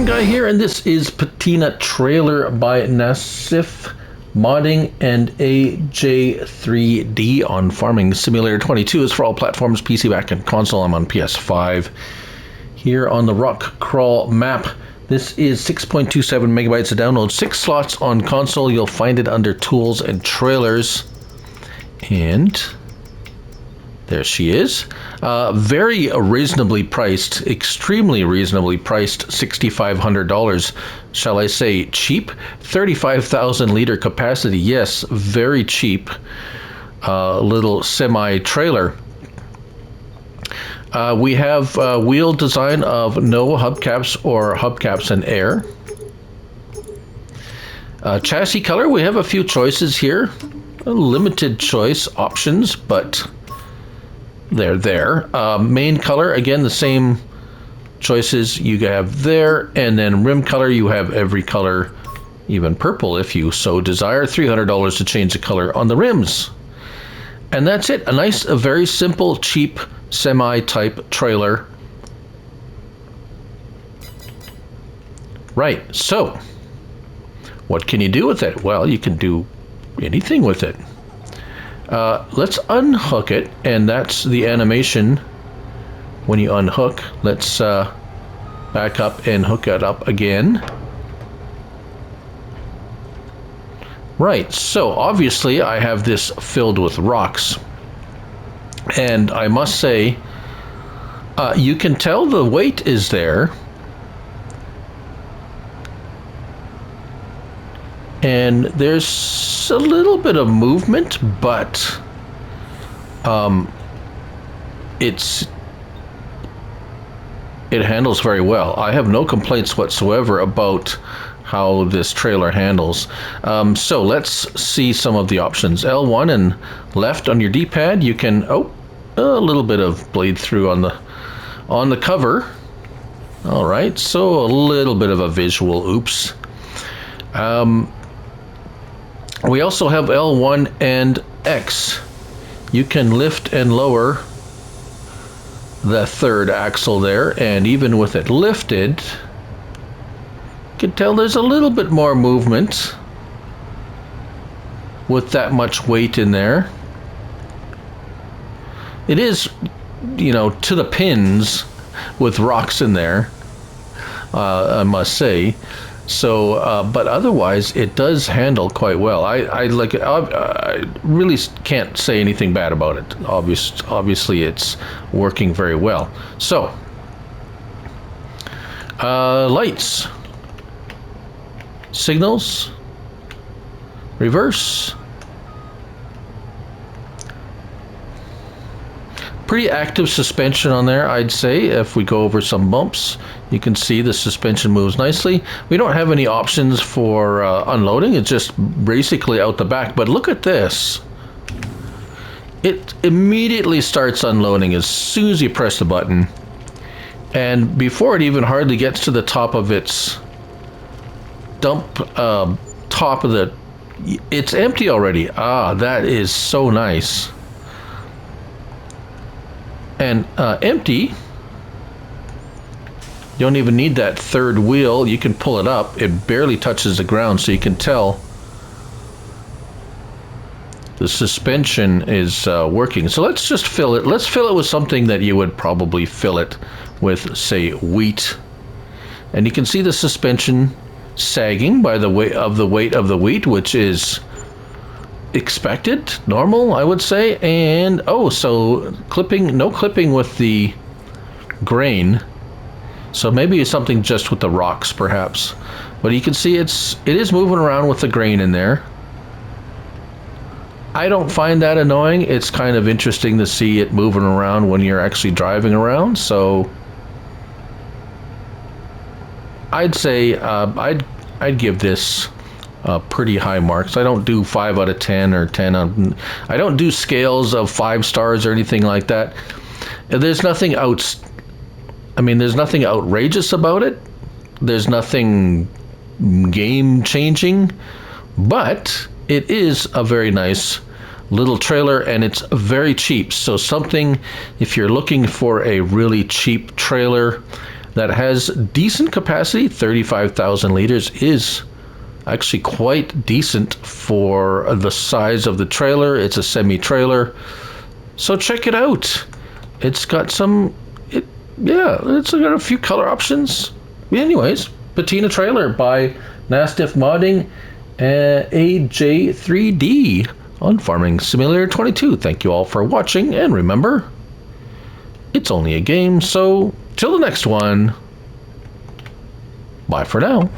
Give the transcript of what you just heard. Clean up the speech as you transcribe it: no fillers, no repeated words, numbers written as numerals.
Farm Guy here, and this is Petina Trailer by Nasif Modding and AJ3D on Farming Simulator 22. Is for all platforms, PC, Mac, and console. I'm on PS5. Here on the Rock Crawl map, this is 6.27 megabytes of download, 6 slots on console. You'll find it under Tools and Trailers. And there she is. Very reasonably priced, extremely reasonably priced, $6,500. Shall I say cheap? 35,000 liter capacity. Yes, very cheap. Little semi-trailer. We have wheel design of no hubcaps or hubcaps and air. Chassis color, we have a few choices here. A limited choice options, but they're there. Main color, again, the same choices you have there. And then rim color, you have every color, even purple if you so desire. $300 to change the color on the rims. And that's it. A very simple, cheap, semi-type trailer. Right, so what can you do with it? Well, you can do anything with it. Let's unhook it, and that's the animation when you unhook. Let's back up and hook it up again. Right, so obviously I have this filled with rocks, and I must say you can tell the weight is there, and there's a little bit of movement, but it handles very well. I have no complaints whatsoever about how this trailer handles. So let's see some of the options. L1 and left on your D-pad, you can, a little bit of bleed through on the cover. All right, so a little bit of a visual oops. We also have L1 and X. You can lift and lower the third axle there, and even with it lifted, you can tell there's a little bit more movement with that much weight in there. It is, to the pins with rocks in there, I must say. So, but otherwise, it does handle quite well. I like it. I really can't say anything bad about it. Obviously, it's working very well. So, lights, signals, reverse. Pretty active suspension on there, I'd say. If we go over some bumps, you can see the suspension moves nicely. We don't have any options for unloading. It's just basically out the back. But look at this. It immediately starts unloading as soon as you press the button. And before it even hardly gets to the top of its dump, top of the... It's empty already. Ah, that is so nice. And empty, you don't even need that third wheel. You can pull it up. It barely touches the ground, so you can tell the suspension is working. So let's just fill it. Let's fill it with something that you would probably fill it with, say, wheat. And you can see the suspension sagging by the weight of the wheat, which is expected, normal, I would say. And so no clipping with the grain, so maybe it's something just with the rocks perhaps, but you can see it is moving around with the grain in there. I don't find that annoying. It's kind of interesting to see it moving around when you're actually driving around. So I'd say I'd give this pretty high marks. I don't do 5 out of 10 or 10 on. I don't do scales of 5 stars or anything like that. There's nothing there's nothing outrageous about it. There's nothing game changing, but it is a very nice little trailer, and it's very cheap. So something, if you're looking for a really cheap trailer, that has decent capacity. 35,000 liters is actually quite decent for the size of the trailer. It's a semi-trailer, so check it out. It's got it's got a few color options. Anyways, Petina trailer by Nasif Modding, AJ3D on Farming Simulator 22. Thank you all for watching, and remember, it's only a game, so till the next one, bye for now.